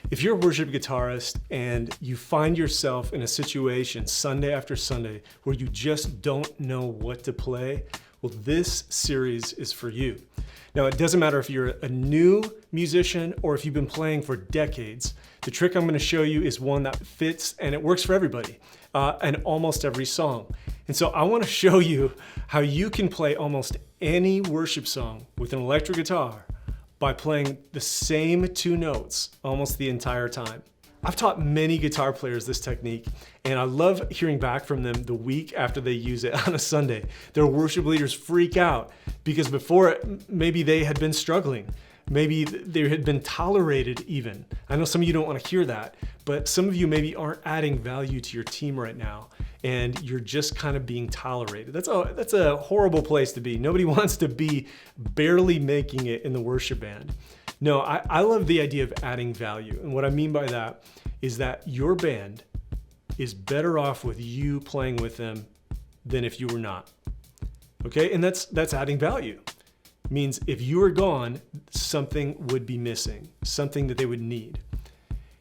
If you're a worship guitarist and you find yourself in a situation Sunday after Sunday where you just don't know what to play, well, this series is for you. Now, it doesn't matter if you're a new musician or if you've been playing for decades. The trick I'm going to show you is one that fits and it works for everybody and almost every song. And so I want to show you how you can play almost any worship song with an electric guitar by playing the same two notes almost the entire time. I've taught many guitar players this technique, and I love hearing back from them the week after they use it on a Sunday. Their worship leaders freak out because before maybe they had been struggling. Maybe they had been tolerated even. I know some of you don't want to hear that, but some of you maybe aren't adding value to your team right now, and you're just kind of being tolerated. That's a horrible place to be. Nobody wants to be barely making it in the worship band. No, I love the idea of adding value. And what I mean by that is that your band is better off with you playing with them than if you were not. Okay, and that's adding value. It means if you were gone, something would be missing, something that they would need.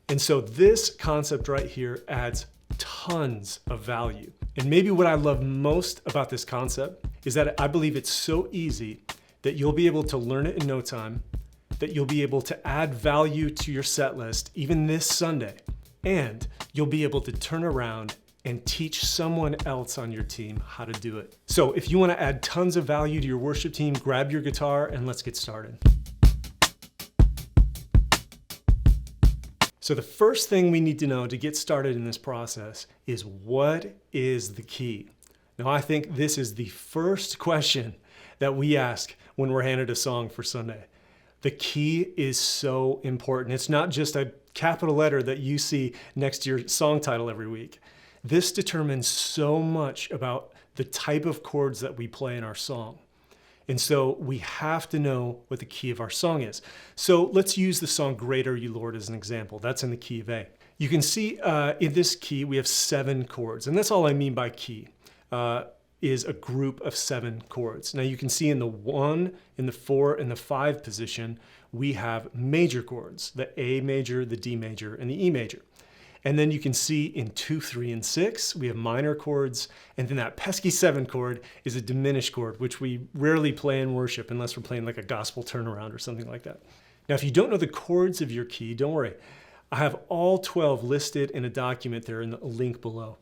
And so this concept right here adds tons of value. And maybe what I love most about this concept is that I believe it's so easy that you'll be able to learn it in no time, that you'll be able to add value to your set list even this Sunday, and you'll be able to turn around and teach someone else on your team how to do it. So if you want to add tons of value to your worship team, grab your guitar and let's get started. So the first thing we need to know to get started in this process is, what is the key? Now, I think this is the first question that we ask when we're handed a song for Sunday. The key is so important. It's not just a capital letter that you see next to your song title every week. This determines so much about the type of chords that we play in our song. And so we have to know what the key of our song is. So let's use the song Great Are You, Lord, as an example. That's in the key of A. You can see in this key we have 7 chords, and that's all I mean by key, is a group of 7 chords. Now you can see in the 1, in the 4, and the 5 position, we have major chords, the A major, the D major, and the E major. And then you can see in 2, 3, and 6, we have minor chords, and then that pesky 7 chord is a diminished chord, which we rarely play in worship unless we're playing like a gospel turnaround or something like that. Now, if you don't know the chords of your key, don't worry. I have all 12 listed in a document there in the link below.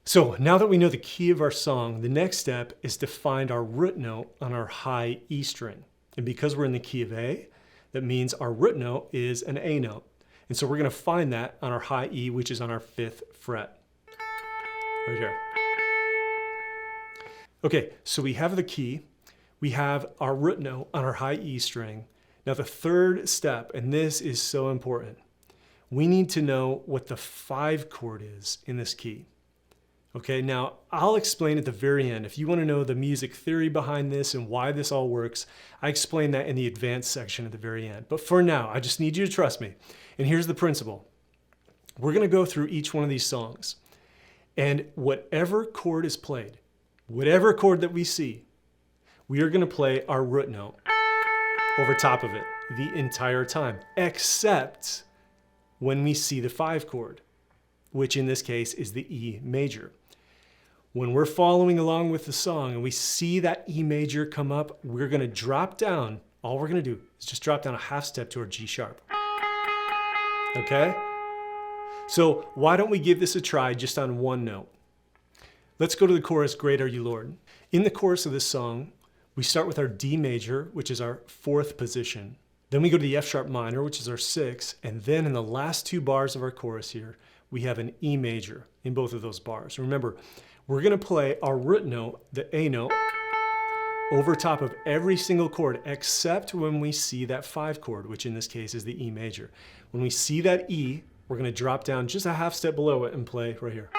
So now that we know the key of our song, the next step is to find our root note on our high E string. And because we're in the key of A, that means our root note is an A note. And so we're going to find that on our high E, which is on our 5th fret, right here. Okay, so we have the key, we have our root note on our high E string. Now the third step, and this is so important, we need to know what the 5 chord is in this key. Okay, now I'll explain at the very end. If you want to know the music theory behind this and why this all works, I explain that in the advanced section at the very end. But for now, I just need you to trust me. And here's the principle. We're going to go through each one of these songs, and whatever chord is played, whatever chord that we see, we are going to play our root note over top of it the entire time, except when we see the 5 chord, which in this case is the E major. When we're following along with the song and we see that E major come up, we're going to drop down. All we're going to do is just drop down a half step to our G sharp. Okay? So why don't we give this a try just on one note? Let's go to the chorus, Great Are You, Lord. In the chorus of this song, we start with our D major, which is our 4th position. Then we go to the F sharp minor, which is our 6th. And then in the last 2 bars of our chorus here, we have an E major in both of those bars. Remember, we're going to play our root note, the A note, over top of every single chord except when we see that 5 chord, which in this case is the E major. When we see that E, we're going to drop down just a half step below it and play right here.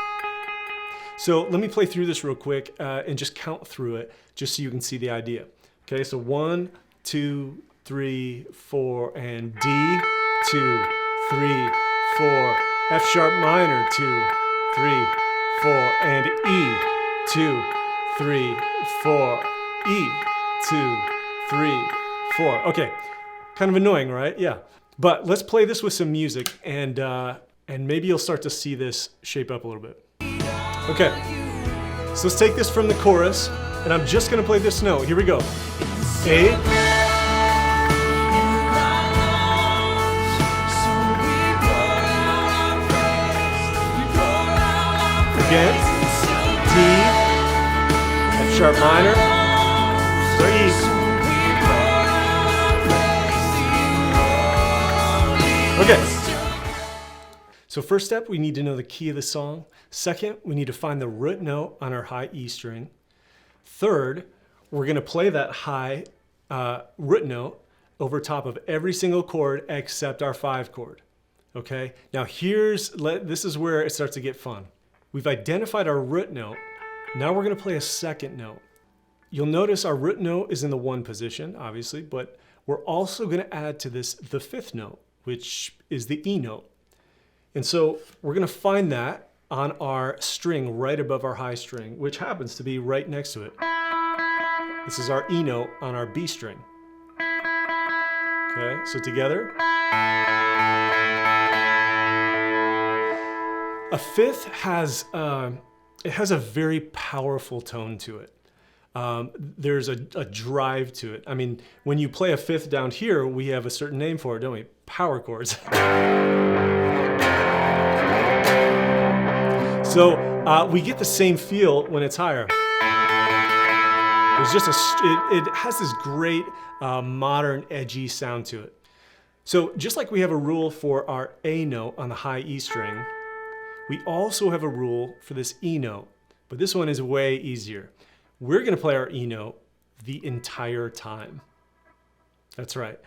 So let me play through this real quick and just count through it just so you can see the idea. Okay, so 1, 2, 3, 4, and D, 2, 3, 4, F sharp minor, 2, 3, 4, and E, 2, 3, 4, E, 2, 3, 4. Okay, kind of annoying, right? Yeah. But let's play this with some music, and maybe you'll start to see this shape up a little bit. Okay, so let's take this from the chorus, and I'm just gonna play this note. Here we go. A. Again, D, F sharp minor, so E. Okay. So first step, we need to know the key of the song. Second, we need to find the root note on our high E string. Third, we're gonna play that high root note over top of every single chord except our 5 chord. Okay, now this is where it starts to get fun. We've identified our root note. Now we're gonna play a second note. You'll notice our root note is in the 1 position, obviously, but we're also gonna add to this the 5th note, which is the E note. And so we're gonna find that on our string right above our high string, which happens to be right next to it. This is our E note on our B string. Okay, so together. A 5th has a very powerful tone to it. There's a drive to it. I mean, when you play a 5th down here, we have a certain name for it, don't we? Power chords. So we get the same feel when it's higher. There's just it has this great modern edgy sound to it. So just like we have a rule for our A note on the high E string, we also have a rule for this E note, but this one is way easier. We're gonna play our E note the entire time. That's right.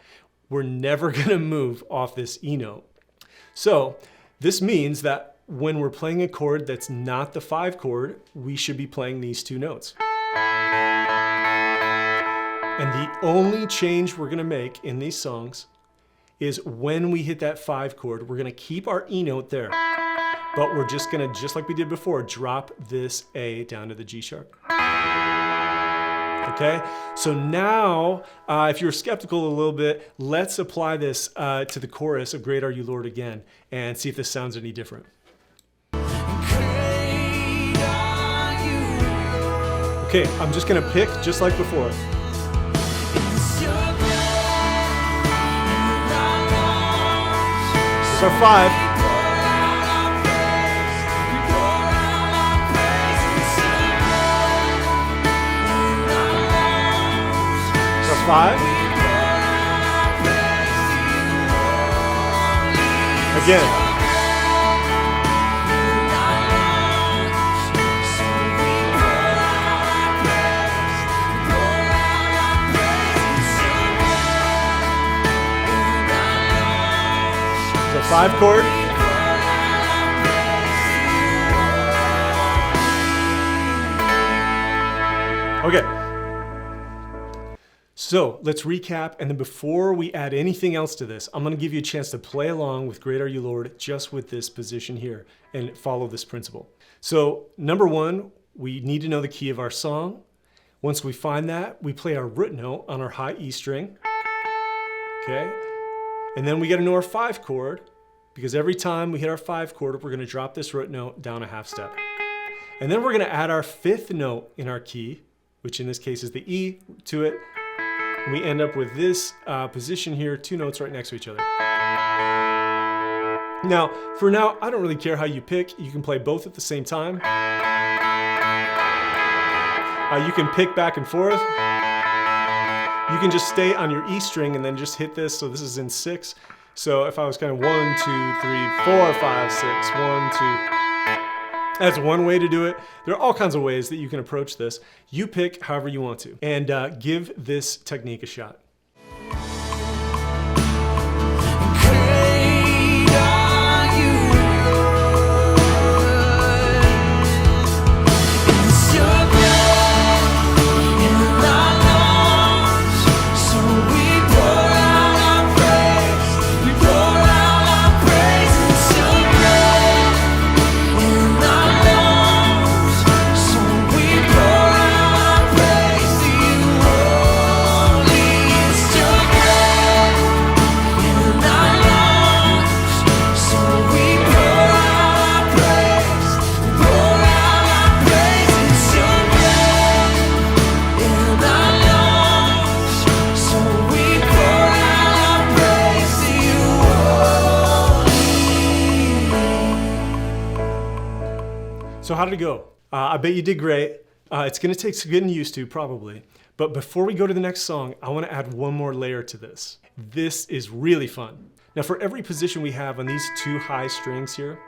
We're never gonna move off this E note. So this means that when we're playing a chord that's not the 5 chord, we should be playing these 2 notes. And the only change we're gonna make in these songs is when we hit that 5 chord, we're gonna keep our E note there. But we're just gonna, just like we did before, drop this A down to the G sharp. Okay, so now, if you're skeptical a little bit, let's apply this to the chorus of Great Are You Lord again and see if this sounds any different. Okay, I'm just gonna pick just like before. It's our 5. So 5. Again. So 5 chord. Okay. So let's recap, and then before we add anything else to this, I'm gonna give you a chance to play along with Great Are You Lord just with this position here and follow this principle. So number 1, we need to know the key of our song. Once we find that, we play our root note on our high E string, okay? And then we gotta know our 5 chord, because every time we hit our 5 chord, we're gonna drop this root note down a half step. And then we're gonna add our 5th note in our key, which in this case is the E, to it. And we end up with this position here, 2 notes right next to each other. Now, for now, I don't really care how you pick. You can play both at the same time. You can pick back and forth. You can just stay on your E string and then just hit this. So this is in 6. So if I was kind of 1, 2, 3, 4, 5, 6, 1, 2. That's one way to do it. There are all kinds of ways that you can approach this. You pick however you want to, and give this technique a shot. So how did it go? I bet you did great. It's gonna take some getting used to, probably. But before we go to the next song, I wanna add one more layer to this. This is really fun. Now for every position we have on these two high strings here,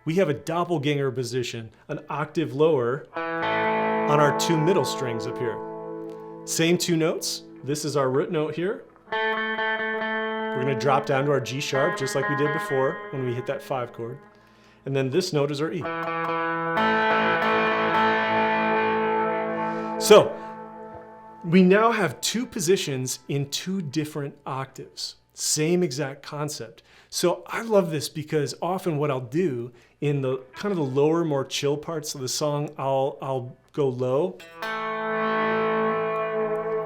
we have a doppelganger position, an octave lower on our two middle strings up here. Same two notes. This is our root note here. We're gonna drop down to our G sharp, just like we did before when we hit that 5 chord. And then this note is our E. So, we now have two positions in two different octaves. Same exact concept. So I love this because often what I'll do in the kind of the lower, more chill parts of the song, I'll go low.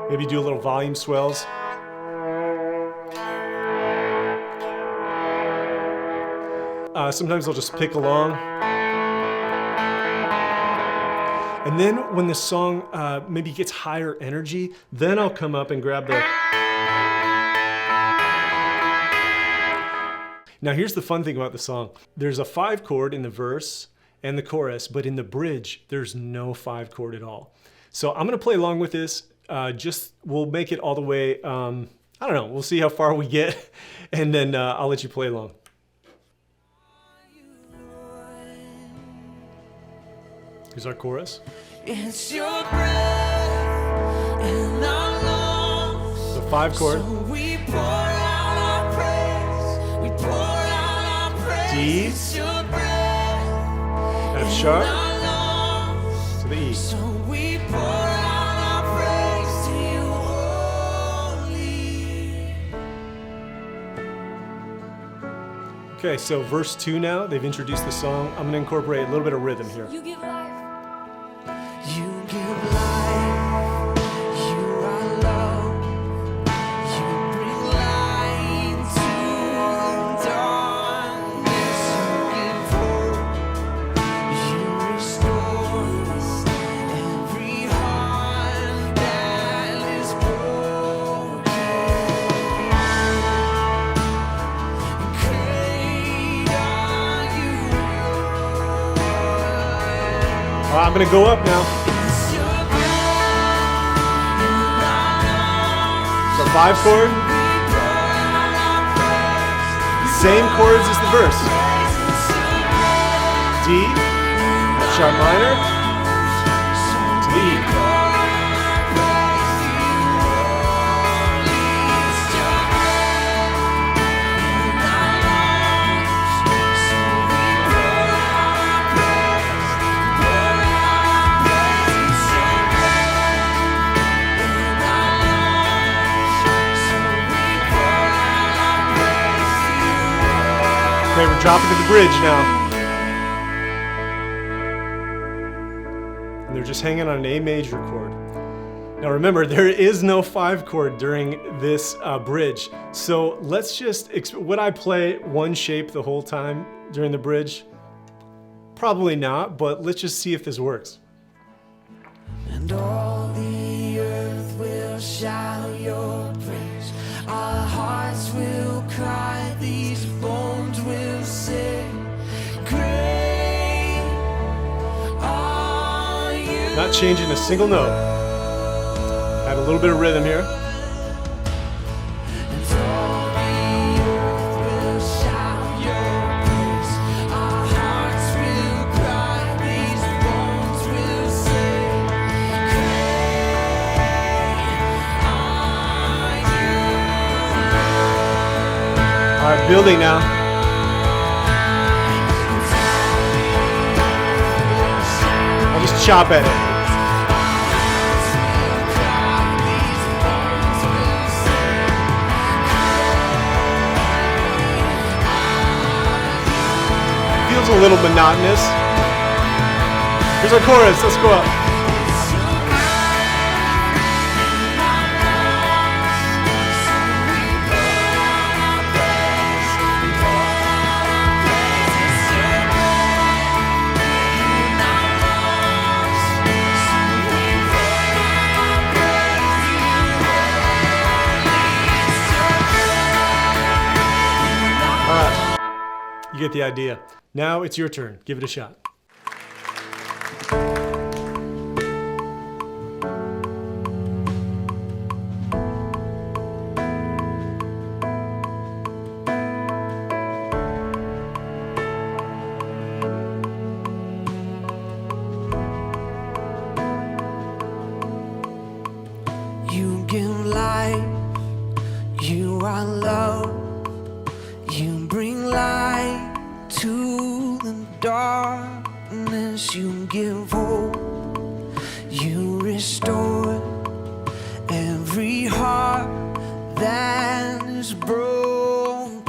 Maybe do a little volume swells. Sometimes I'll just pick along. And then when the song maybe gets higher energy, then I'll come up and grab the... Now here's the fun thing about the song. There's a 5 chord in the verse and the chorus, but in the bridge, there's no 5 chord at all. So I'm gonna play along with this. We'll make it all the way, I don't know, we'll see how far we get, and then I'll let you play along. Here's our chorus. It's your breath in our lungs. The 5 chord. So we pour out our praise. We pour out our praise. D. It's your breath F sharp. in our lungs. To the E. So we pour out our praise to you only. Okay, so verse 2 now, they've introduced the song. I'm gonna incorporate a little bit of rhythm here. You give life. You give life. You are love. You bring light to darkness. You give hope. You restore every heart that is broken. Great are you, Lord. I'm gonna go up now. So 5 chord. Same chords as the verse. D, sharp minor, to the E. Okay, we're dropping to the bridge now. And they're just hanging on an A major chord. Now remember, there is no 5 chord during this bridge. So let's just, would I play one shape the whole time during the bridge? Probably not, but let's just see if this works. And all the earth will shout your praise. Our hearts will cry, these bones will sing. Great are you. Not changing a single note. Add a little bit of rhythm here. And all the earth will shout your praise. Our hearts will cry, these bones will sing. Great are you. All right, building now. I'll just chop at it. Feels a little monotonous. Here's our chorus, let's go up. You get the idea. Now it's your turn. Give it a shot. darkness you give hope. You restore every heart that is broken.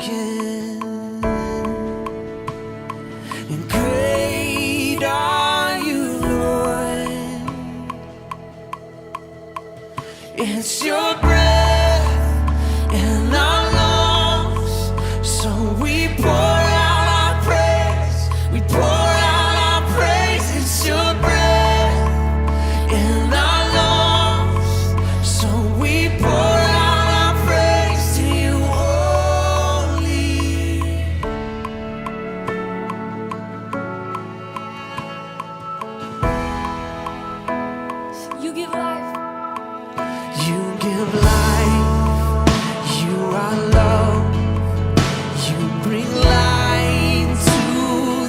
And great are you, Lord. It's your breath in our lungs, so we pour out our praise. We pour out our praise. It's your breath in our lungs, so we pour out our praise to you only. You give life. You give life. You are love. You bring light to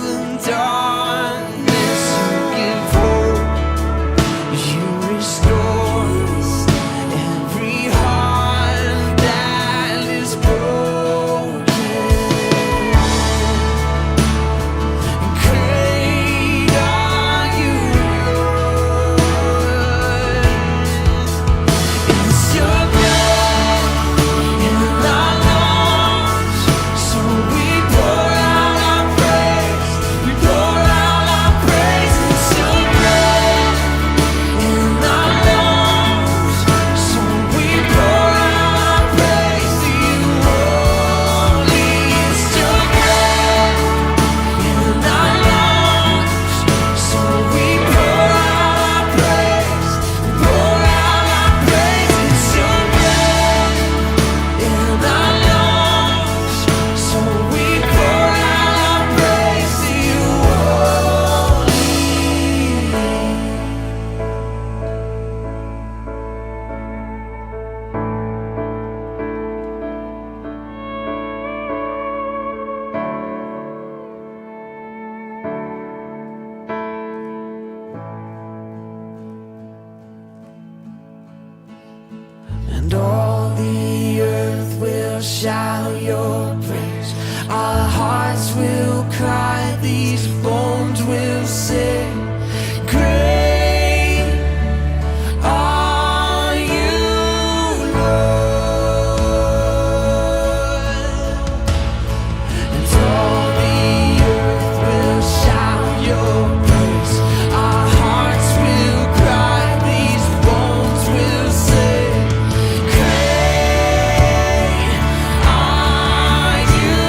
the darkness. You give hope. You restore every heart that is broken. Great are you, Lord. It's your breath in our lungs, so we pour out our praise. We pour out our praise. It's your breath in our lungs, so we pour out our praise to you only. It's your breath in our lungs, so we pour out our praise. We pour out our praise. It's your breath in our lungs, so we pour out our praise to you only. And all the earth will shout your praise. Our hearts will cry, these bones will sing. Great are you, Lord. And all the earth will shout your praise. Our hearts will cry, these bones will sing. Great are you,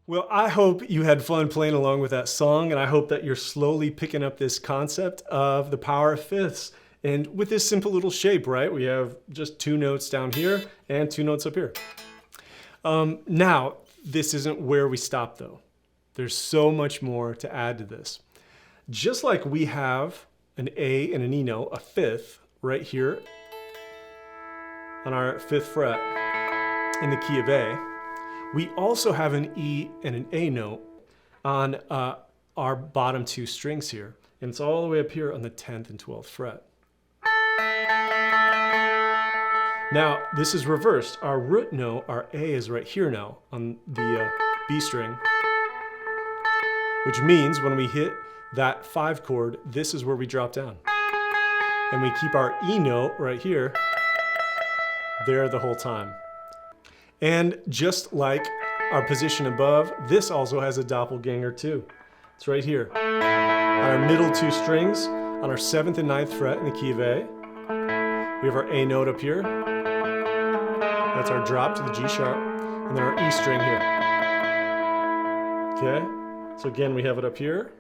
Well, I hope you had fun playing along with that song, and I hope that you're slowly picking up this concept of the power of fifths. And with this simple little shape, right? We have just two notes down here and two notes up here. Now, this isn't where we stop though. There's so much more to add to this. Just like we have an A and an E note, a fifth, right here on our 5th fret in the key of A, we also have an E and an A note on our bottom two strings here. And it's all the way up here on the 10th and 12th fret. Now, this is reversed. Our root note, our A, is right here now on the B string, which means when we hit that 5 chord, this is where we drop down. And we keep our E note right here there the whole time. And just like our position above, this also has a doppelganger too. It's right here. On our middle 2 strings, on our 7th and 9th fret in the key of A, we have our A note up here. That's our drop to the G sharp, and then our E string here. Okay, so again, we have it up here.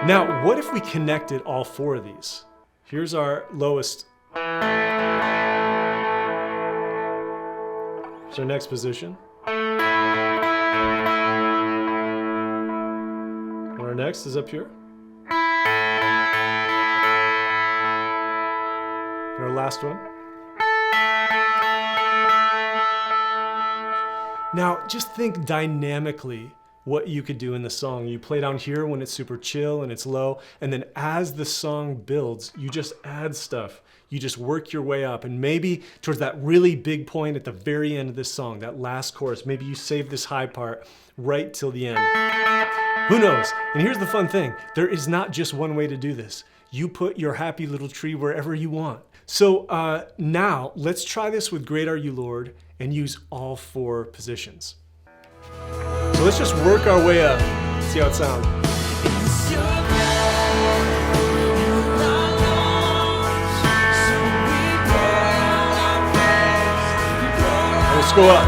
Now, what if we connected all 4 of these? Here's our lowest. Here's our next position. And our next is up here. And our last one. Now, just think dynamically what you could do in the song. You play down here when it's super chill and it's low, and then as the song builds, you just add stuff. You just work your way up, and maybe towards that really big point at the very end of this song, that last chorus, maybe you save this high part right till the end. Who knows? And here's the fun thing. There is not just one way to do this. You put your happy little tree wherever you want. So now let's try this with Great Are You, Lord, and use all 4 positions. So let's just work our way up. See how it sounds. Let's go up.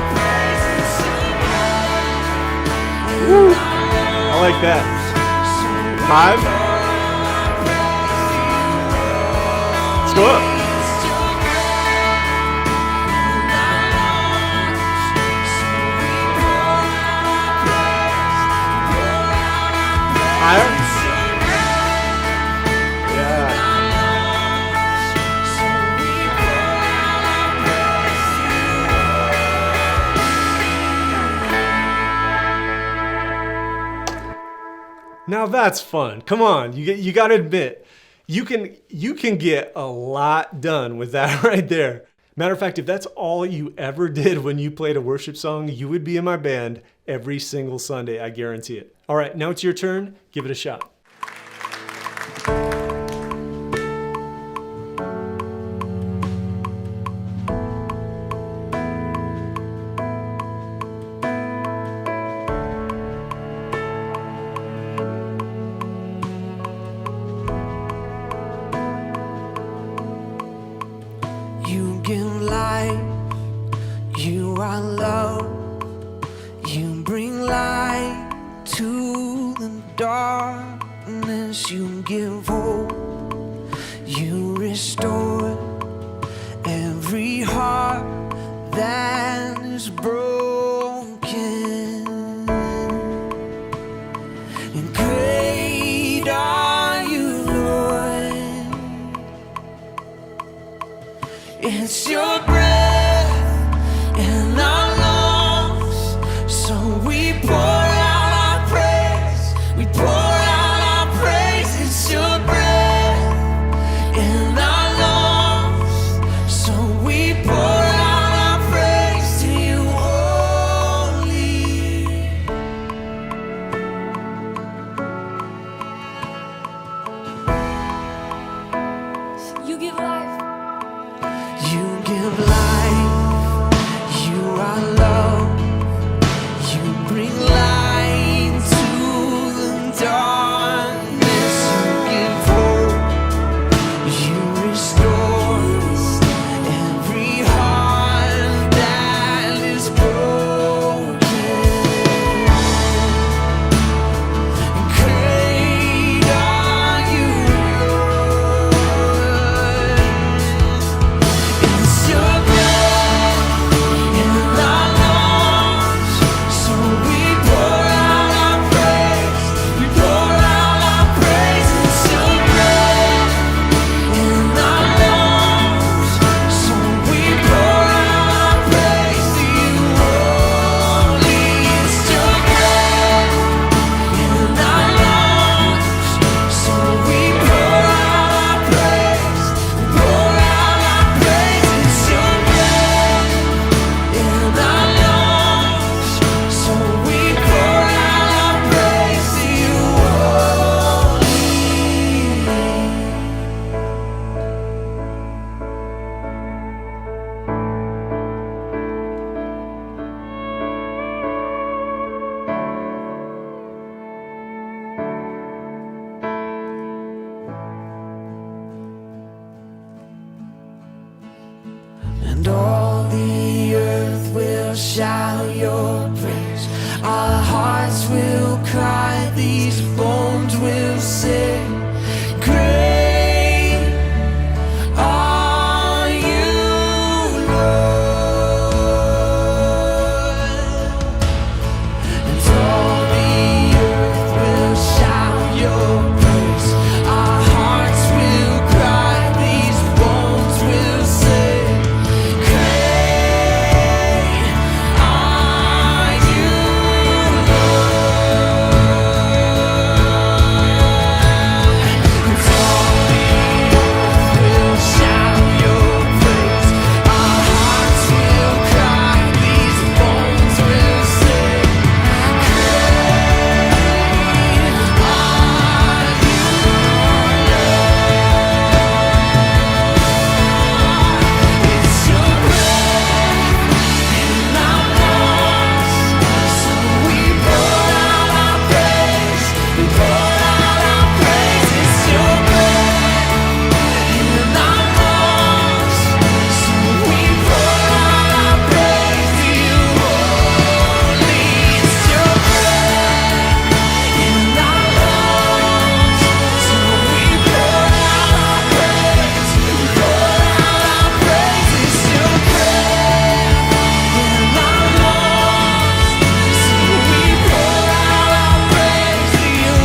Woo. I like that. 5. Let's go up. Higher. Yeah. Now that's fun. Come on, you got to admit, you can get a lot done with that right there. Matter of fact, if that's all you ever did when you played a worship song, you would be in my band every single Sunday, I guarantee it. All right, now it's your turn. Give it a shot. You give life, you are love, you bring light to the darkness, you give hope, you restore every heart that is broken. And great are you, Lord. It's your breath in our lungs, so we pour out our praise. We pour out our praise. It's your breath in our lungs, so we pour out our praise to you only. You give life. You give life, you are love, you bring light to the darkness, you give hope, you restore every heart that is broken. Great are you, Lord. It's your breath in our lungs, so we pour out our praise. We pour out our praise. It's your breath in and all the earth will shout your praise. Our hearts will cry, these bones will sing. Great are you, Lord, and all the earth will shout your praise. Our hearts will cry, these bones will sing. Great are you, Lord, and all the earth will shout your praise. Our hearts will cry, these bones will sing. It's your breath in our lungs, so we pour out our praise. We pour out our praise. It's your breath in our lungs, so we pour out our praise to you, holy. It's your breath in our lungs, so we pour out our praise. We pour out our praise. It's your breath in our lungs, so we pour out our praise to you,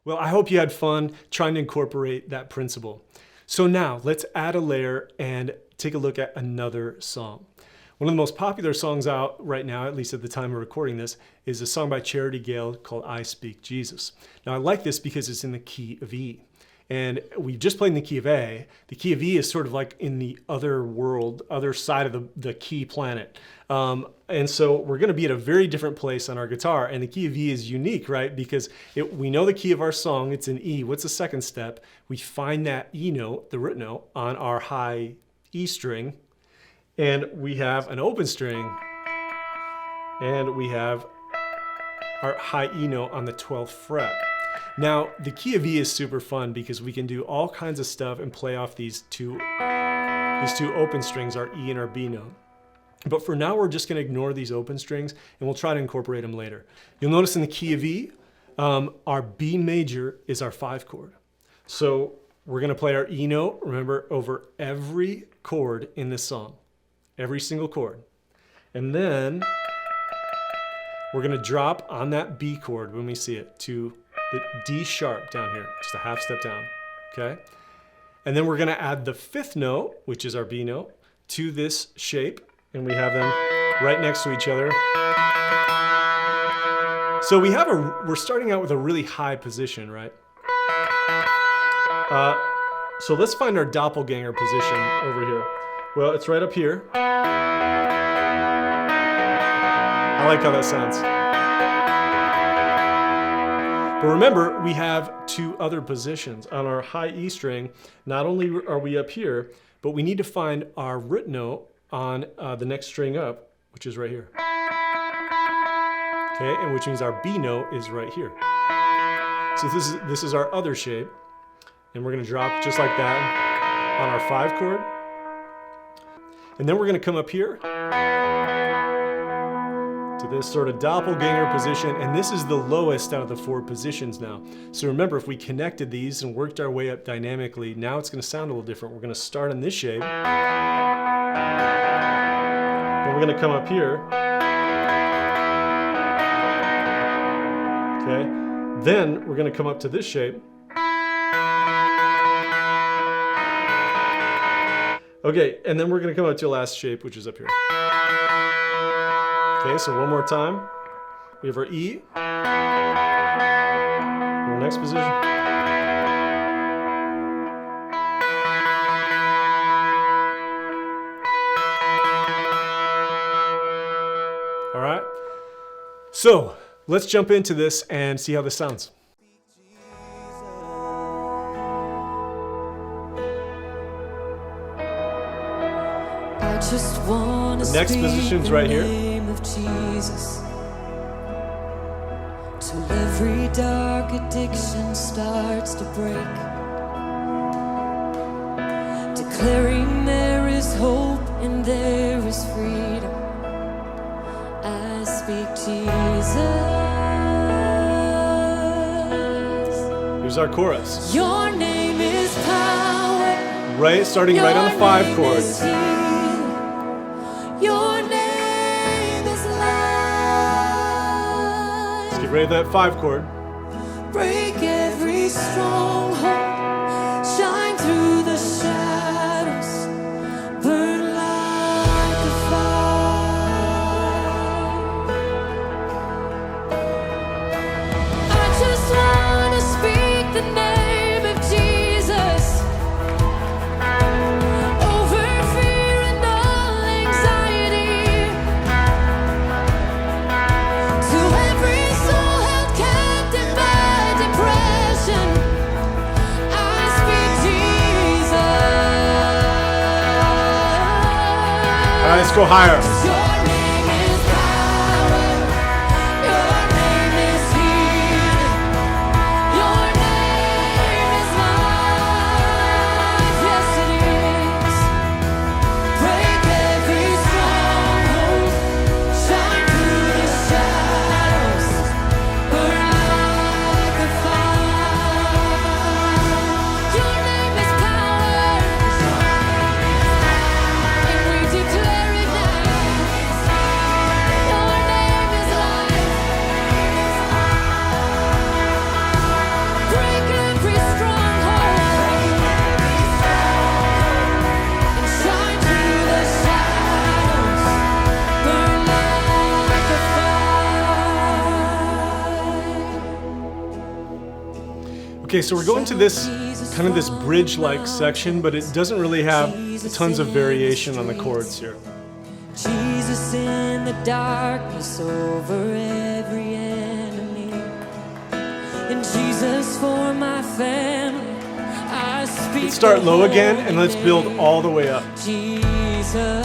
Well, I hope you had fun trying to incorporate that principle. So now let's add a layer and take a look at another song. One of the most popular songs out right now, at least at the time of recording this, is a song by Charity Gale called I Speak Jesus. Now I like this because it's in the key of E. And we just played in the key of A. The key of E is sort of like in the other world, other side of the key planet. And so we're going to be at a very different place on our guitar. And the key of E is unique, right? Because we know the key of our song, it's in E. What's the second step? We find that E note, the root note, on our high E string. And we have an open string. And we have our high E note on the 12th fret. Now, the key of E is super fun because we can do all kinds of stuff and play off these two open strings, our E and our B note. But for now, we're just going to ignore these open strings and we'll try to incorporate them later. You'll notice in the key of E, our B major is our 5 chord. So we're going to play our E note, remember, over every chord in this song, every single chord. And then we're going to drop on that B chord when we see it to the D sharp down here, just a half step down, okay? And then we're gonna add the 5th note, which is our B note, to this shape, and we have them right next to each other. So we're starting out with a really high position, right? So let's find our doppelganger position over here. Well, it's right up here. I like how that sounds. But remember, we have 2 other positions. On our high E string, not only are we up here, but we need to find our root note on the next string up, which is right here. Okay, and which means our B note is right here. So this is our other shape, and we're gonna drop just like that on our 5 chord. And then we're gonna come up here to this sort of doppelganger position, and this is the lowest out of the 4 positions now. So remember, if we connected these and worked our way up dynamically, now it's gonna sound a little different. We're gonna start in this shape, then we're gonna come up here, okay? Then we're gonna come up to this shape. Okay, and then we're gonna come up to the last shape, which is up here. Okay, so one more time. We have our E. Our next position. All right. So let's jump into this and see how this sounds. just want to Next speak position's the right here. name of Jesus till every dark addiction starts to break, declaring there is hope and there is freedom. I speak Jesus. Here's our chorus. Your name is power. Right, starting right on the 5 chord. Your name is life. Let's get ready for that 5 chord. Break every stronghold. Shine through the shadows. Burn like a fire. I just want to speak the name of Jesus over fear and all anxiety, to every soul held captive by depression. I speak Jesus. All right, let's go higher. Your name is power. Your name is healing. Your name is life. Yes, it is. Break every stronghold. Shine through the shadows. Burn like a fire. Your name is power. And we declare it now. Your name is life. Break every stronghold and shine through the shadows. Burn like a fire. Okay, so we're going to this kind of this bridge-like section, but it doesn't really have tons of variation on the chords here. Jesus in the darkness over every enemy, and Jesus for my family. I speak. Let's start the low again and let's holy build name. all the way up. Jesus.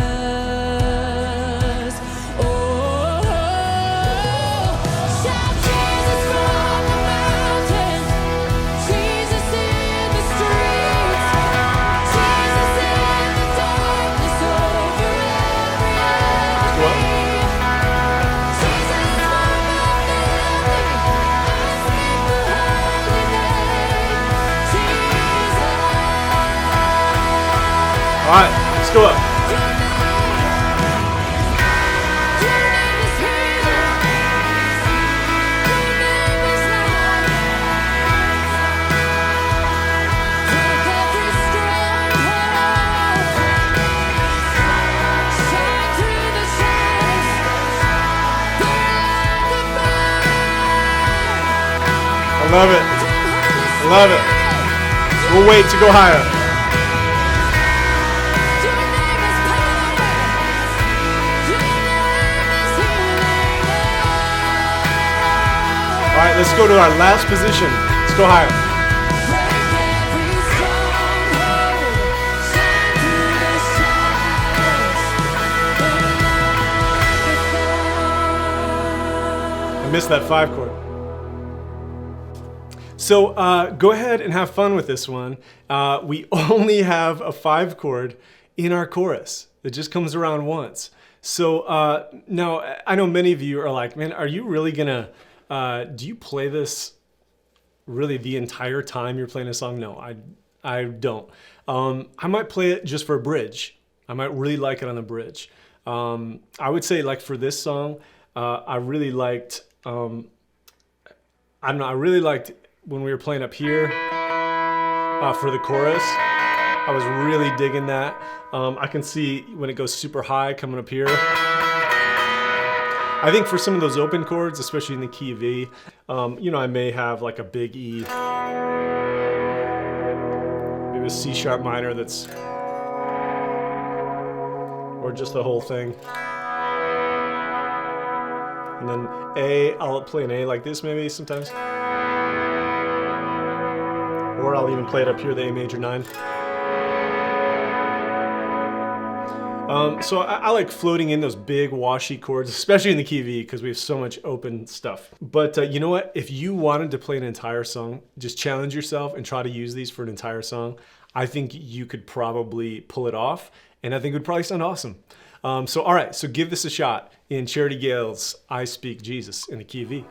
Oh, shout Jesus from the mountain, Jesus in the streets, Jesus in the darkness over every enemy. Jesus for my family, I speak the holy name, Jesus. All right, let's go up. Your name is healing. Your name is life. Break every stronghold. Shine through the shadows. Burn like a fire. I love it. I love it. We'll wait to go higher. Your name is power. Your name is healing. All right, let's go to our last position. Let's go higher. Break every stronghold. Shine through the shadows. Burn like a fire. I missed that 5 chord. So go ahead and have fun with this one. We only have a 5 chord in our chorus. It just comes around once. So now I know many of you are like, man, are you really gonna, do you play this really the entire time you're playing a song? No, I don't. I might play it just for a bridge. I might really like it on the bridge. I would say like for this song, I really liked, I don't know, I really liked when we were playing up here for the chorus. I was really digging that. I can see when it goes super high coming up here. I think for some of those open chords, especially in the key of E, you know, I may have like a big E, maybe a C sharp minor that's, or just the whole thing. And then A, I'll play an A like this maybe sometimes. Or I'll even play it up here, the A major 9. So I like floating in those big washy chords, especially in the key V, because we have so much open stuff. But you know what? If you wanted to play an entire song, just challenge yourself and try to use these for an entire song. I think you could probably pull it off, and I think it would probably sound awesome. So all right, so give this a shot in Charity Gale's I Speak Jesus in the key V.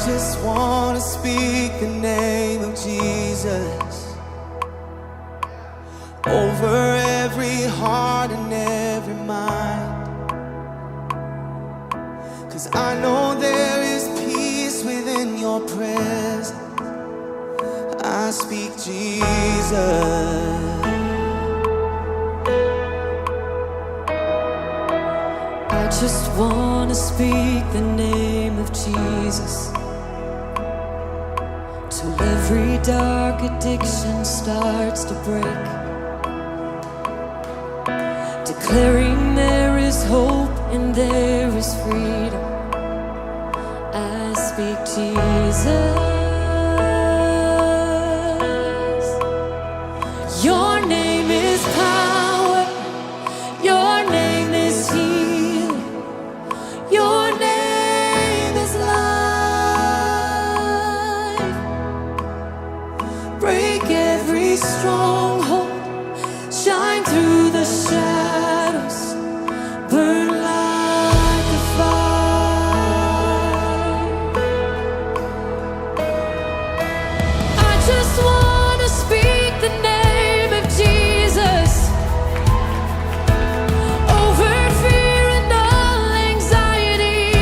Just want to speak the name of Jesus over every heart and every mind, 'cause I know there is peace within your presence. I speak Jesus. I just want to speak the name of Jesus till every dark addiction starts to break, declaring there is hope and there is freedom. I speak Jesus. Your name is power, your name is healing, your name is life. Break every stronghold, shine through the shadows, burn like a fire. I just want to speak the name of Jesus over fear and all anxiety,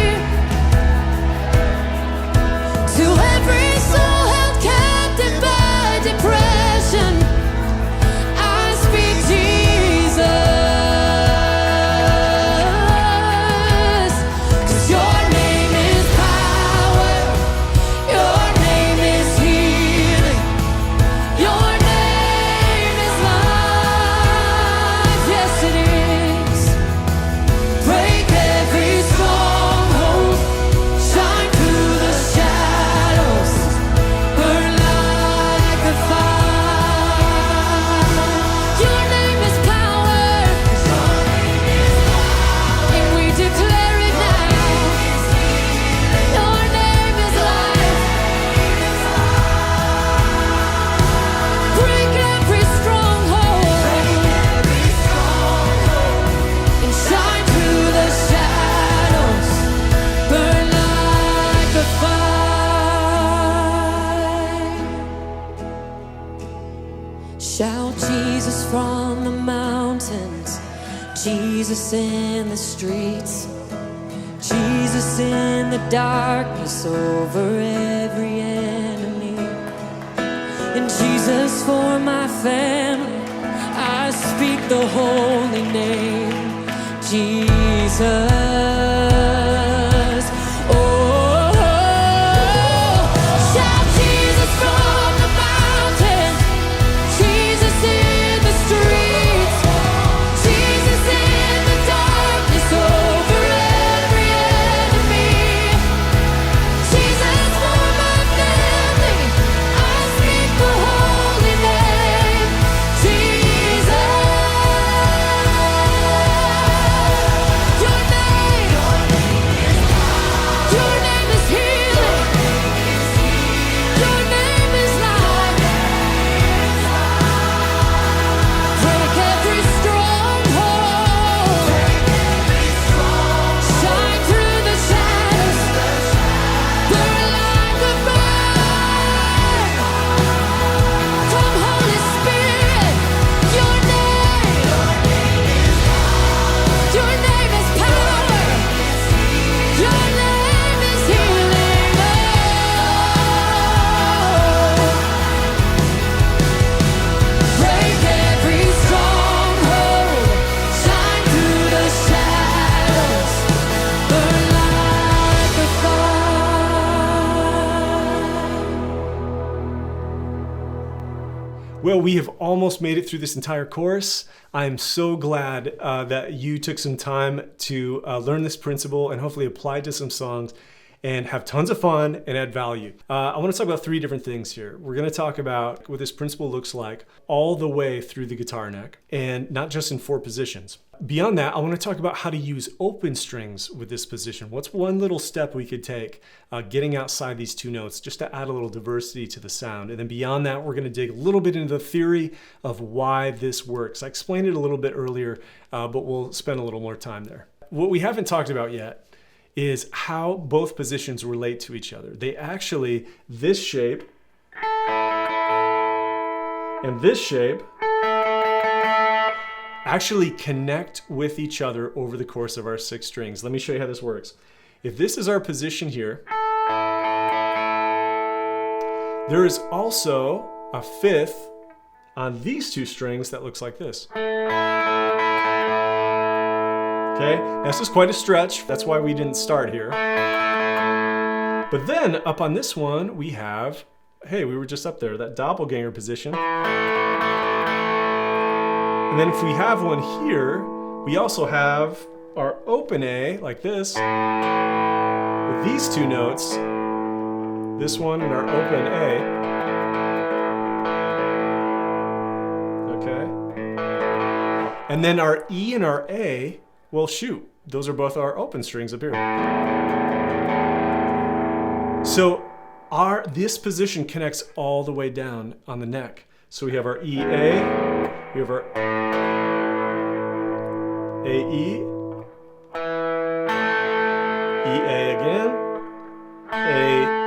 to every soul held captive by depression. I speak Jesus, 'cause your name is power, your name is healing, your name is life. Yes, it is. Break every stronghold, shine through the shadows, burn like a fire. Your name is power, and we declare it now. Your name is life. Break every stronghold and shine through the shadows, burn like a fire. Shout Jesus from the mountains, Jesus in the streets, Jesus in the darkness over every enemy, and Jesus for my family. I speak the holy name, Jesus. Oh, shout Jesus from the mountain, Jesus in the streets, Jesus in the darkness over every enemy, Jesus for my family. I speak the holy name, Jesus. Your name Well, we have almost made it through this entire course. I'm so glad that you took some time to learn this principle and hopefully apply it to some songs and have tons of fun and add value. I want to talk about 3 different things here. We're going to talk about what this principle looks like all the way through the guitar neck, and not just in 4 positions. Beyond that, I want to talk about how to use open strings with this position. What's one little step we could take getting outside these 2 notes just to add a little diversity to the sound. And then beyond that, we're going to dig a little bit into the theory of why this works. I explained it a little bit earlier, but we'll spend a little more time there. What we haven't talked about yet is how both positions relate to each other. They actually, this shape and this shape actually connect with each other over the course of our 6 strings. Let me show you how this works. If this is our position here, there is also a 5th on these 2 strings that looks like this. Okay, this is quite a stretch. That's why we didn't start here. But then up on this one, we have, hey, we were just up there, that doppelganger position. And then if we have one here, we also have our open A, like this, with these 2 notes, this one and our open A. Okay. And then our E and our A, well, shoot, those are both our open strings up here. So this position connects all the way down on the neck. So we have our EA, we have our AE, EA again, AE.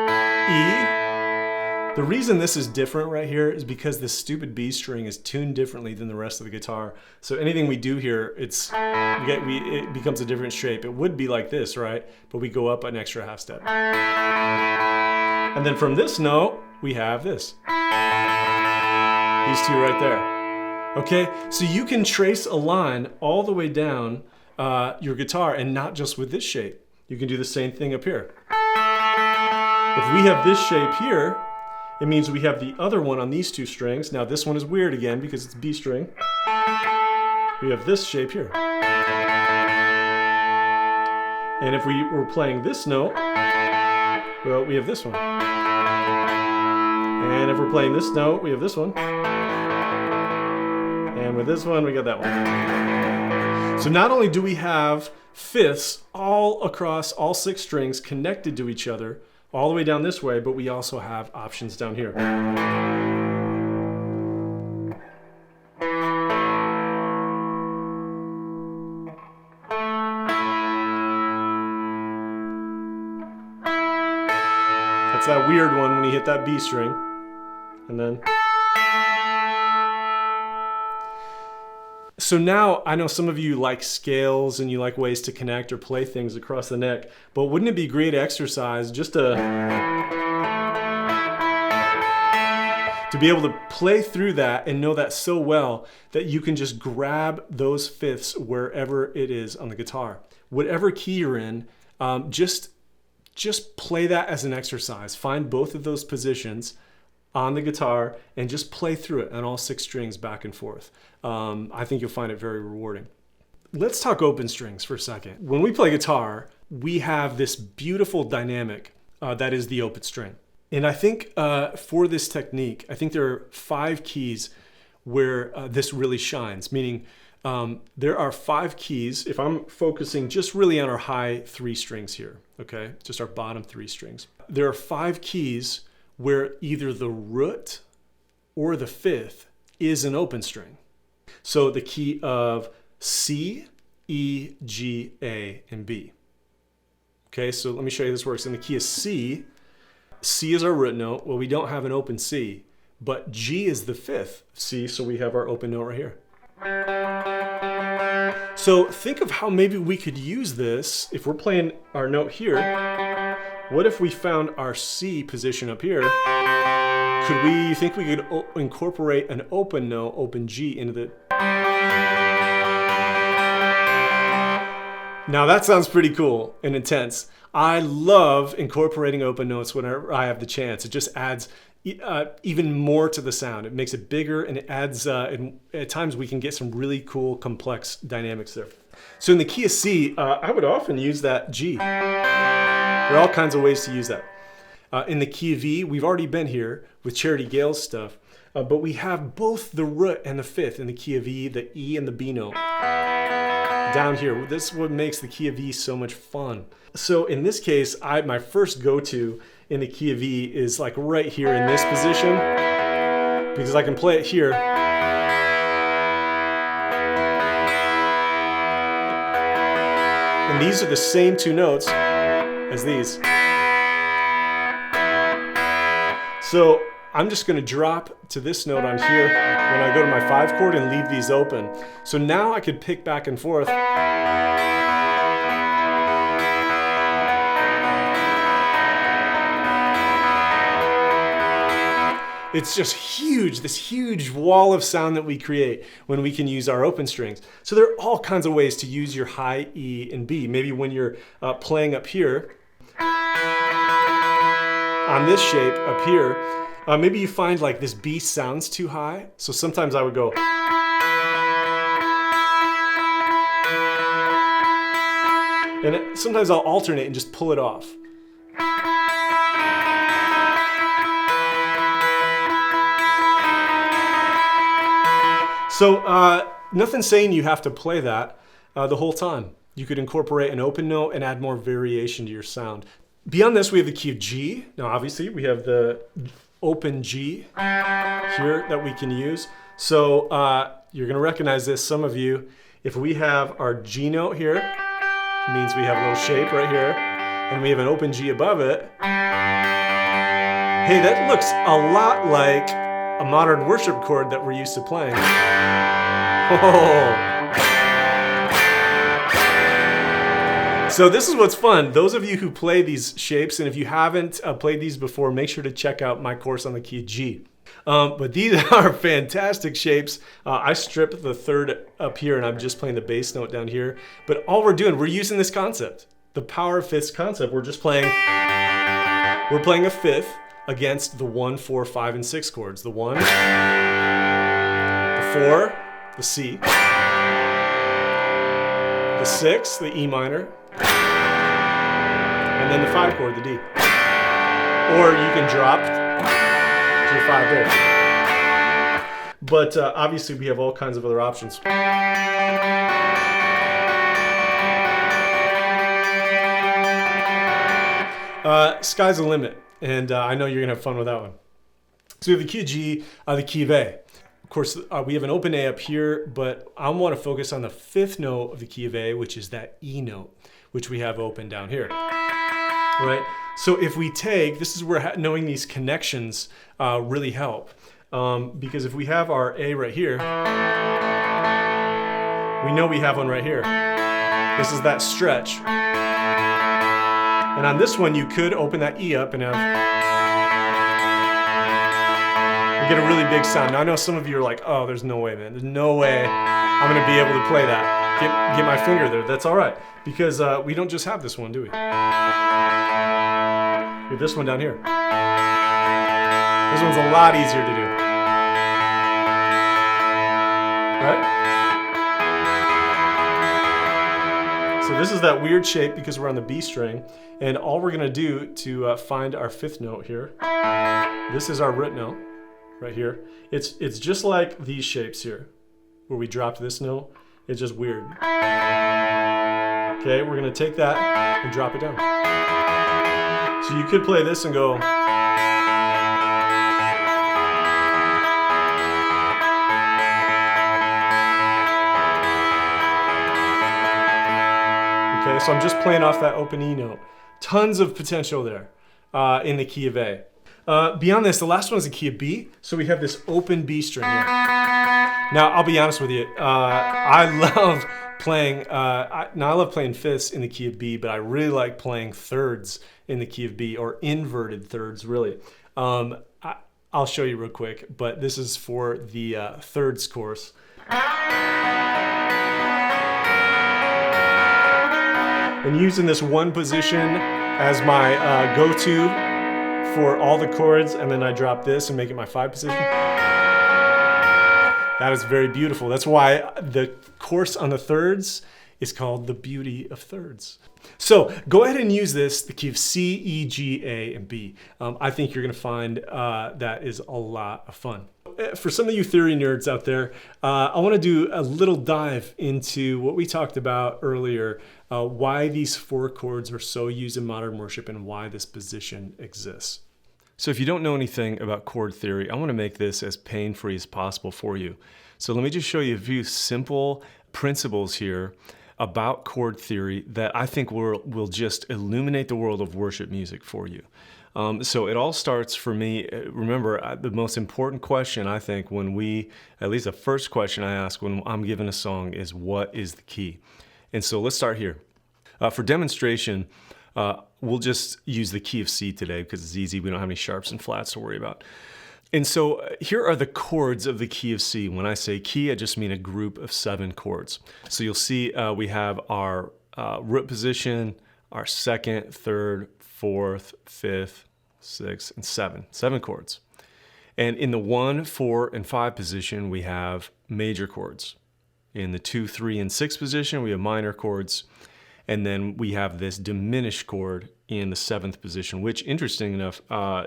The reason this is different right here is because this stupid B string is tuned differently than the rest of the guitar. So anything we do here, it becomes a different shape. It would be like this, right? But we go up an extra half step. And then from this note, we have this. These 2 right there. Okay, so you can trace a line all the way down your guitar, and not just with this shape. You can do the same thing up here. If we have this shape here, it means we have the other one on these 2 strings. Now this one is weird again because it's B string. We have this shape here. And if we were playing this note, well, we have this one. And if we're playing this note, we have this one. And with this one, we got that one. So not only do we have 5ths all across all 6 strings connected to each other, all the way down this way, but we also have options down here. That's that weird one when you hit that B string. And then. So now I know some of you like scales and you like ways to connect or play things across the neck, but wouldn't it be great exercise just to be able to play through that and know that so well that you can just grab those 5ths wherever it is on the guitar. Whatever key you're in, just play that as an exercise. Find both of those positions on the guitar and just play through it on all 6 strings back and forth. I think you'll find it very rewarding. Let's talk open strings for a second. When we play guitar, we have this beautiful dynamic that is the open string. And I think for this technique, I think there are 5 keys where this really shines, meaning there are 5 keys. If I'm focusing just really on our high 3 strings here, okay, just our bottom 3 strings, there are 5 keys where either the root or the 5th is an open string. So the key of C, E, G, A, and B. Okay, so let me show you this works. In the key of C, C is our root note. Well, we don't have an open C, but G is the 5th C, so we have our open note right here. So think of how maybe we could use this if we're playing our note here. What if we found our C position up here? You think we could incorporate an open note, open G into the... Now that sounds pretty cool and intense. I love incorporating open notes whenever I have the chance. It just adds even more to the sound. It makes it bigger and it adds, and at times we can get some really cool, complex dynamics there. So in the key of C, I would often use that G. There are all kinds of ways to use that. In the key of E, we've already been here with Charity Gale's stuff, but we have both the root and the fifth in the key of E, the E and the B note down here. This is what makes the key of E so much fun. So in this case, my first go-to in the key of E is like right here in this position, because I can play it here. And these are the same two notes as these. So I'm just going to drop to this note on here when I go to my 5 chord and leave these open. So now I could pick back and forth. It's just huge, this huge wall of sound that we create when we can use our open strings. So there are all kinds of ways to use your high E and B. Maybe when you're playing up here, on this shape up here, maybe you find like this B sounds too high. So sometimes I would go. And sometimes I'll alternate and just pull it off. So nothing saying you have to play that the whole time. You could incorporate an open note and add more variation to your sound. Beyond this, we have the key of G. Now, obviously, we have the open G here that we can use. So you're going to recognize this, some of you. If we have our G note here, it means we have a little shape right here, and we have an open G above it. Hey, that looks a lot like a modern worship chord that we're used to playing. Oh. So this is what's fun. Those of you who play these shapes, and if you haven't played these before, make sure to check out my course on the key of G. But these are fantastic shapes. I strip the third up here and I'm just playing the bass note down here. But all we're doing, we're using this concept, the power of fifths concept. We're playing a fifth against the 1, 4, 5, and 6 chords. The 1, the 4, the C, the 6, the E minor, and then the 5 chord, the D. Or you can drop to your 5 there. But obviously we have all kinds of other options. Sky's the limit. And I know you're going to have fun with that one. So we have the key of G, the key of A. Of course, we have an open A up here, but I want to focus on the 5th note of the key of A, which is that E note, which we have open down here. Right? So if we take, this is where knowing these connections really help. Because if we have our A right here, we know we have one right here. This is that stretch. And on this one, you could open that E up and get a really big sound. Now, I know some of you are like, oh, there's no way, man. There's no way I'm going to be able to play that. Get my finger there. That's all right. Because we don't just have this one, do we? We have this one down here. This one's a lot easier to do. Right? So this is that weird shape because we're on the B string, and all we're gonna do to find our 5th note here, this is our root note right here. It's just like these shapes here, where we dropped this note. It's just weird. Okay, we're gonna take that and drop it down. So you could play this and go. Okay, so I'm just playing off that open E note. Tons of potential there in the key of A. Beyond this, the last one is the key of B. So we have this open B string here. Now, I'll be honest with you. I love playing, I love playing fifths in the key of B, but I really like playing thirds in the key of B, or inverted thirds, really. I'll show you real quick, but this is for the thirds course. And using this one position as my go-to for all the chords, and then I drop this and make it my 5 position. That is very beautiful. That's why the course on the thirds is called the beauty of thirds. So go ahead and use this, the key of C, E, G, A, and B. I think you're gonna find that is a lot of fun. For some of you theory nerds out there, I wanna do a little dive into what we talked about earlier, why these 4 chords are so used in modern worship and why this position exists. So if you don't know anything about chord theory, I wanna make this as pain-free as possible for you. So let me just show you a few simple principles here about chord theory that I think will just illuminate the world of worship music for you. So it all starts for me, remember, the most important question I think at least the first question I ask when I'm given a song is, what is the key? And so let's start here. For demonstration, we'll just use the key of C today because it's easy. We don't have any sharps and flats to worry about. And so here are the chords of the key of C. When I say key, I just mean a group of 7 chords. So you'll see we have our root position, our 2nd, 3rd, 4th, 5th, 6th, and 7. 7 chords. And in the 1, 4, and 5 position, we have major chords. In the 2, 3, and 6 position, we have minor chords. And then we have this diminished chord in the 7th position, which, interesting enough,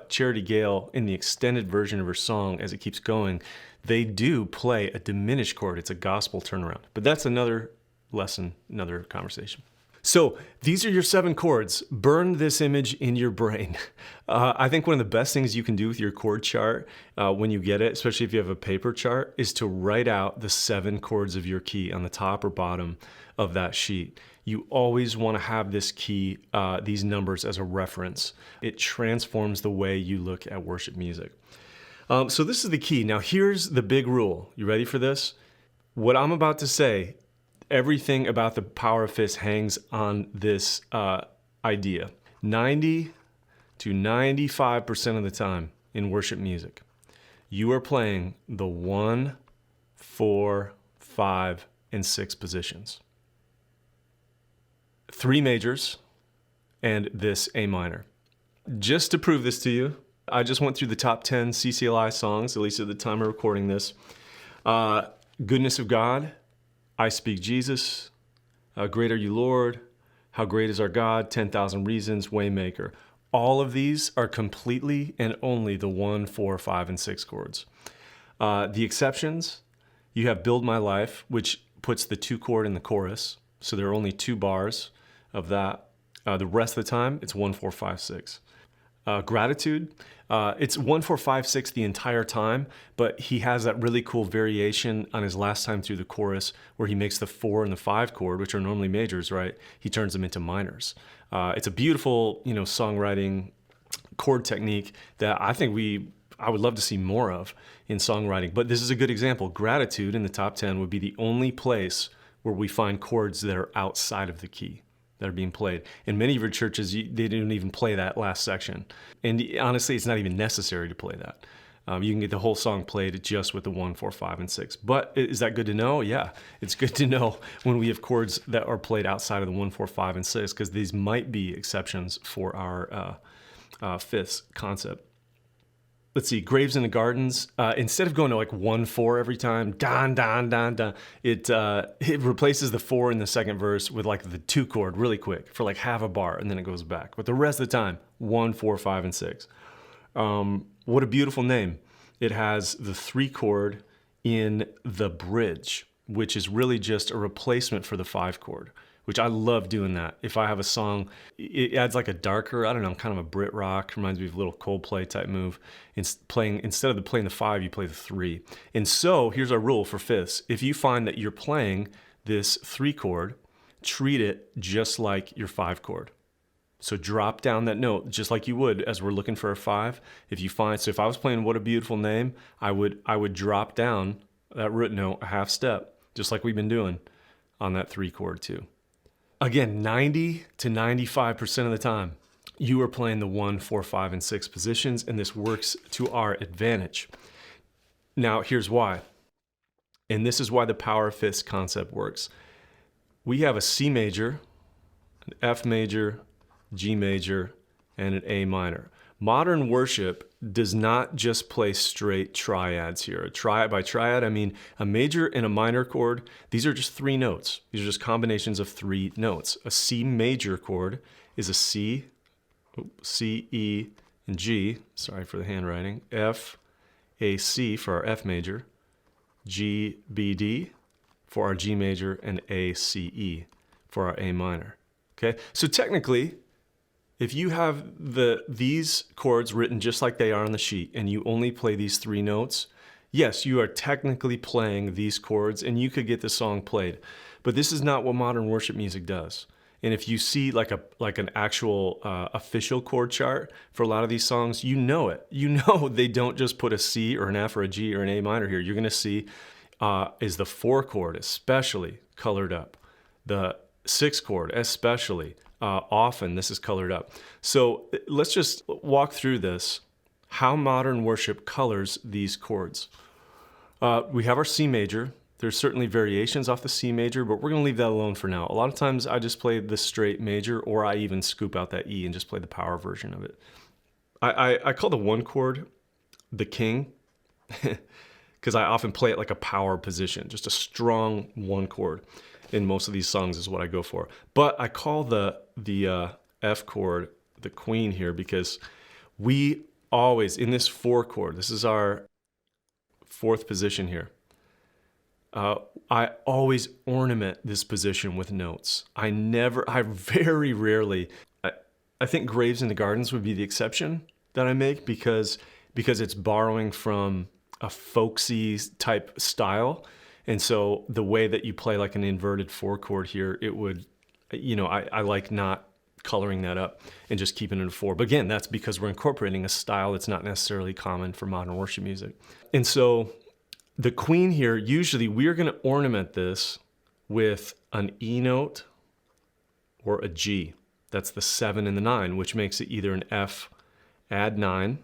Charity Gale, in the extended version of her song, as it keeps going, they do play a diminished chord. It's a gospel turnaround. But that's another lesson, another conversation. So these are your 7 chords. Burn this image in your brain. I think one of the best things you can do with your chord chart when you get it, especially if you have a paper chart, is to write out the 7 chords of your key on the top or bottom of that sheet. You always want to have this key, these numbers as a reference. It transforms the way you look at worship music. So this is the key. Now here's the big rule. You ready for this? What I'm about to say, everything about the power of FIFTHs hangs on this idea. 90 to 95% of the time in worship music, you are playing the 1, 4, 5, and 6 positions. 3 majors and this A minor. Just to prove this to you, I just went through the top 10 CCLI songs, at least at the time of recording this. Goodness of God, I Speak Jesus, Great Are You Lord, How Great Is Our God, 10,000 Reasons, Waymaker. All of these are completely and only the 1, 4, 5, and 6 chords. The exceptions, you have Build My Life, which puts the 2 chord in the chorus. So there are only 2 bars of that. The rest of the time, it's 1, 4, 5, 6. Gratitude, it's 1, 4, 5, 6 the entire time, but he has that really cool variation on his last time through the chorus where he makes the 4 and the 5 chord, which are normally majors, right? He turns them into minors. It's a beautiful, songwriting chord technique that I think I would love to see more of in songwriting. But this is a good example. Gratitude in the top 10 would be the only place where we find chords that are outside of the key that are being played. In many of your churches, they don't even play that last section. And honestly, it's not even necessary to play that. You can get the whole song played just with the 1, 4, 5, and 6. But is that good to know? Yeah, it's good to know when we have chords that are played outside of the 1, 4, 5, and 6, because these might be exceptions for our FIFTHs concept. Let's see, Graves in the Gardens, instead of going to like 1, 4 every time, don, don, don, don, it replaces the 4 in the second verse with like the 2 chord really quick for like half a bar, and then it goes back. But the rest of the time, 1, 4, 5, and 6. What a beautiful name. It has the 3 chord in the bridge, which is really just a replacement for the 5 chord, which I love doing that. If I have a song, it adds like a darker, I don't know, kind of a Brit rock, reminds me of a little Coldplay type move. Instead of playing the 5, you play the 3. And so here's our rule for FIFTHs. If you find that you're playing this 3 chord, treat it just like your 5 chord. So drop down that note just like you would as we're looking for a 5. If I was playing What a Beautiful Name, I would drop down that root note a half step, just like we've been doing on that 3 chord too. Again, 90 to 95% of the time, you are playing the 1, 4, 5, and 6 positions, and this works to our advantage. Now, here's why. And this is why the power of FIFTHs concept works. We have a C major, an F major, G major, and an A minor. Modern worship does not just play straight triads here. By triad, I mean a major and a minor chord. These are just 3 notes. These are just combinations of 3 notes. A C major chord is a C, E, and G. Sorry for the handwriting. F, A, C for our F major. G, B, D for our G major, and A, C, E for our A minor. Okay, so technically, if you have these chords written just like they are on the sheet and you only play these 3 notes, yes, you are technically playing these chords and you could get the song played. But this is not what modern worship music does. And if you see like an actual official chord chart for a lot of these songs, you know it. You know they don't just put a C or an F or a G or an A minor here. You're going to see is the 4 chord especially colored up. The 6 chord especially. Often this is colored up. So let's just walk through this, how modern worship colors these chords. We have our C major. There's certainly variations off the C major, but we're going to leave that alone for now. A lot of times I just play the straight major, or I even scoop out that E and just play the power version of it. I call the 1 chord the king because I often play it like a power position, just a strong 1 chord. In most of these songs is what I go for. But I call the F chord the queen here because we always, in this 4 chord, this is our 4th position here, I always ornament this position with notes. I very rarely, I think Graves in the Gardens would be the exception that I make because it's borrowing from a folksy type style. And so the way that you play like an inverted 4 chord here, it would, I like not coloring that up and just keeping it a 4. But again, that's because we're incorporating a style that's not necessarily common for modern worship music. And so the queen here, usually we're going to ornament this with an E note or a G. That's the 7 and the 9, which makes it either an F add 9,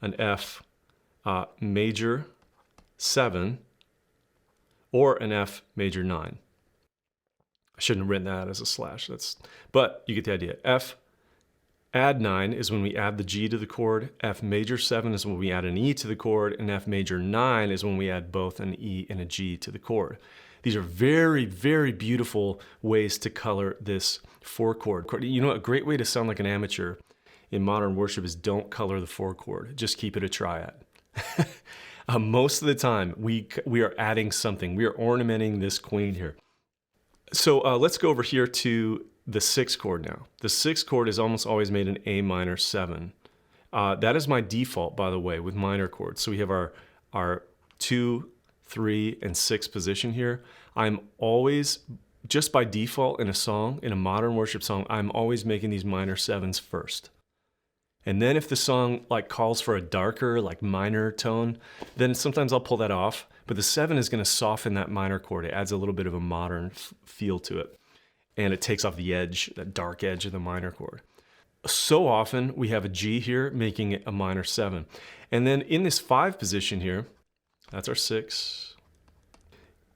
an F major 7, or an F major 9. I shouldn't have written that as a slash. But you get the idea. F add 9 is when we add the G to the chord. F major 7 is when we add an E to the chord. And F major 9 is when we add both an E and a G to the chord. These are very, very beautiful ways to color this 4 chord. You know, a great way to sound like an amateur in modern worship is don't color the 4 chord. Just keep it a triad. Most of the time, we are adding something. We are ornamenting this queen here. So let's go over here to the 6 chord now. The 6 chord is almost always made an A minor 7. That is my default, by the way, with minor chords. So we have our 2, 3, and 6 position here. I'm always, just by default in a song, in a modern worship song, I'm always making these minor 7s first. And then if the song like calls for a darker, like minor tone, then sometimes I'll pull that off. But the 7 is going to soften that minor chord. It adds a little bit of a modern feel to it. And it takes off the edge, that dark edge of the minor chord. So often we have a G here, making it a minor 7. And then in this 5 position here, that's our 6.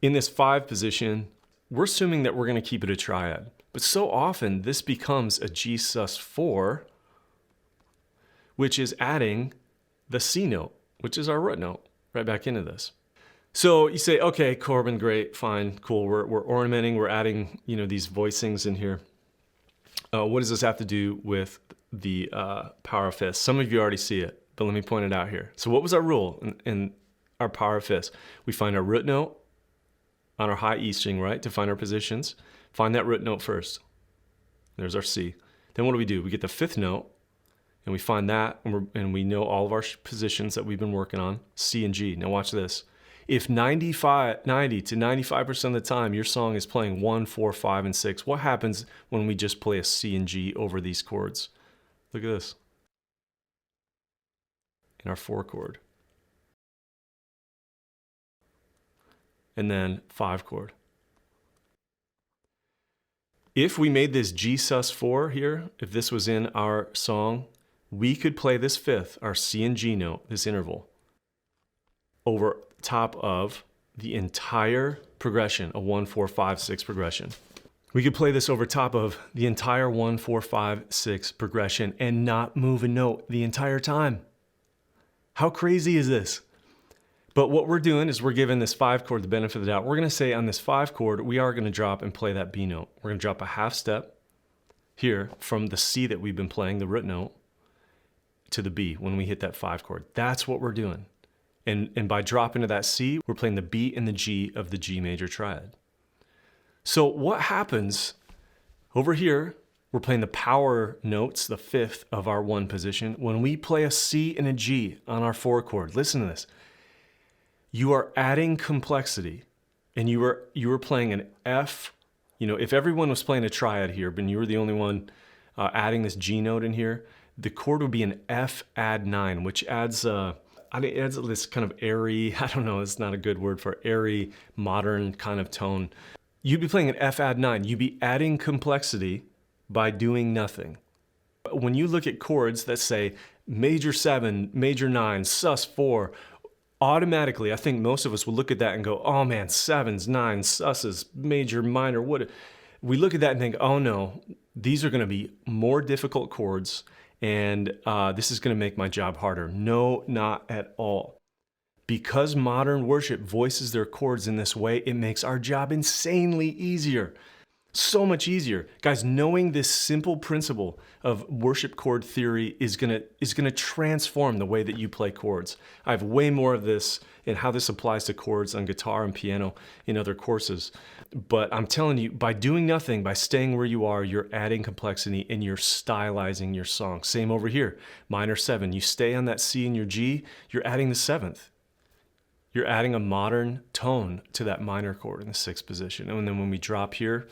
In this 5 position, we're assuming that we're going to keep it a triad. But so often this becomes a G sus4, which is adding the C note, which is our root note, right back into this. So you say, okay, Corbin, great, fine, cool. We're ornamenting, we're adding, these voicings in here. What does this have to do with the power of fifths? Some of you already see it, but let me point it out here. So what was our rule in our power of fifths? We find our root note on our high E string, right? To find our positions, find that root note first. There's our C. Then what do? We get the 5th note, and we find that, and we know all of our positions that we've been working on, C and G. Now watch this. If 90 to 95% of the time your song is playing 1, 4, 5, and 6, what happens when we just play a C and G over these chords? Look at this. In our 4 chord. And then 5 chord. If we made this G sus4 here, if this was in our song, we could play this 5th, our C and G note, this interval, over top of the entire progression, a 1, 4, 5, 6 progression. We could play this over top of the entire 1, 4, 5, 6 progression and not move a note the entire time. How crazy is this? But what we're doing is we're giving this 5 chord the benefit of the doubt. We're going to say on this 5 chord, we are going to drop and play that B note. We're going to drop a half step here from the C that we've been playing, the root note, to the B when we hit that 5 chord. That's what we're doing. And by dropping to that C, we're playing the B and the G of the G major triad. So what happens over here, we're playing the power notes, the 5th of our 1 position. When we play a C and a G on our 4 chord, listen to this. You are adding complexity, and you are playing an F. You know, if everyone was playing a triad here, but you were the only one adding this G note in here, the chord would be an F add 9, which adds this kind of airy, I don't know, it's not a good word for airy, modern kind of tone. You'd be playing an F add 9. You'd be adding complexity by doing nothing. When you look at chords that say major 7, major 9, sus 4, automatically, I think most of us will look at that and go, oh man, 7s, 9s, susses, major, minor, what? We look at that and think, oh no, these are going to be more difficult chords, and this is going to make my job harder. No, not at all. Because modern worship voices their chords in this way, it makes our job insanely easier. So much easier. Guys, knowing this simple principle of worship chord theory is gonna transform the way that you play chords. I have way more of this and how this applies to chords on guitar and piano in other courses. But I'm telling you, by doing nothing, by staying where you are, you're adding complexity and you're stylizing your song. Same over here, minor 7. You stay on that C and your G, you're adding the 7th. You're adding a modern tone to that minor chord in the 6th position. And then when we drop here,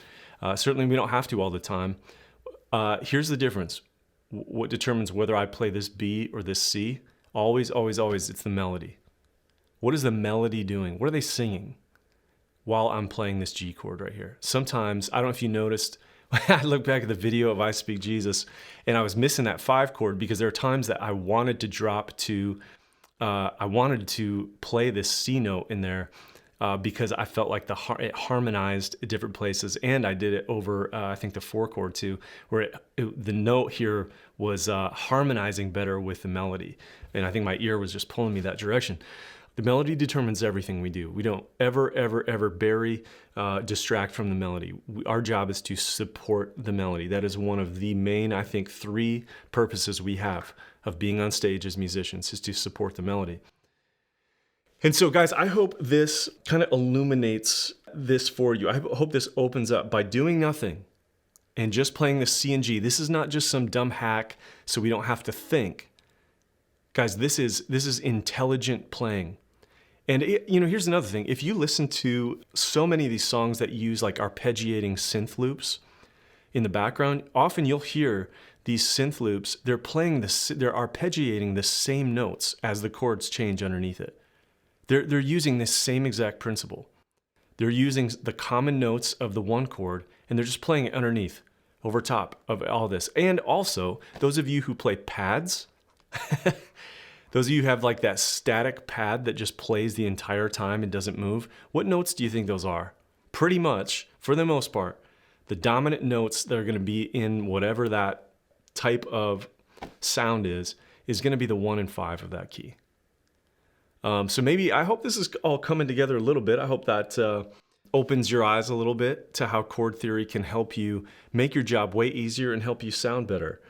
certainly we don't have to all the time. Here's the difference. What determines whether I play this B or this C? Always, always, always, it's the melody. What is the melody doing? What are they singing while I'm playing this G chord right here? Sometimes, I don't know if you noticed, I look back at the video of I Speak Jesus, and I was missing that 5 chord because there are times that I wanted to drop to, I wanted to play this C note in there, because I felt like it harmonized at different places, and I did it over, I think, the 4 chord too, where the note here was harmonizing better with the melody, and I think my ear was just pulling me that direction. The melody determines everything we do. We don't ever, ever, ever distract from the melody. Our job is to support the melody. That is one of the main, I think, 3 purposes we have of being on stage as musicians, is to support the melody. And so, guys, I hope this kind of illuminates this for you. I hope this opens up by doing nothing and just playing the C and G. This is not just some dumb hack so we don't have to think. Guys, this is intelligent playing. And here's another thing. If you listen to so many of these songs that use like arpeggiating synth loops in the background, often you'll hear these synth loops, they're arpeggiating the same notes as the chords change underneath it. They're using this same exact principle. They're using the common notes of the 1 chord, and they're just playing it underneath, over top of all this. And also, those of you who play pads, those of you who have like that static pad that just plays the entire time and doesn't move, what notes do you think those are? Pretty much, for the most part, the dominant notes that are going to be in whatever that type of sound is going to be the 1 and 5 of that key. So maybe, I hope this is all coming together a little bit. I hope that opens your eyes a little bit to how chord theory can help you make your job way easier and help you sound better.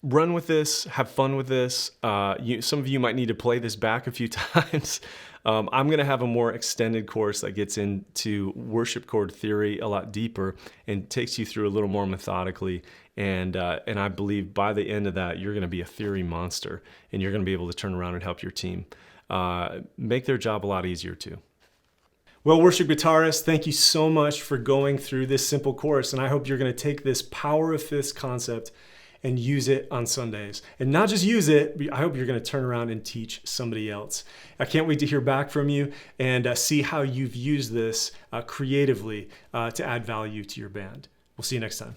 Run with this, have fun with this. Some of you might need to play this back a few times. I'm going to have a more extended course that gets into worship chord theory a lot deeper and takes you through a little more methodically. And I believe by the end of that, you're going to be a theory monster, and you're going to be able to turn around and help your team make their job a lot easier too. Well, worship guitarists, thank you so much for going through this simple course, and I hope you're going to take this power of fifths concept and use it on Sundays. And not just use it, I hope you're going to turn around and teach somebody else. I can't wait to hear back from you and see how you've used this creatively to add value to your band. We'll see you next time.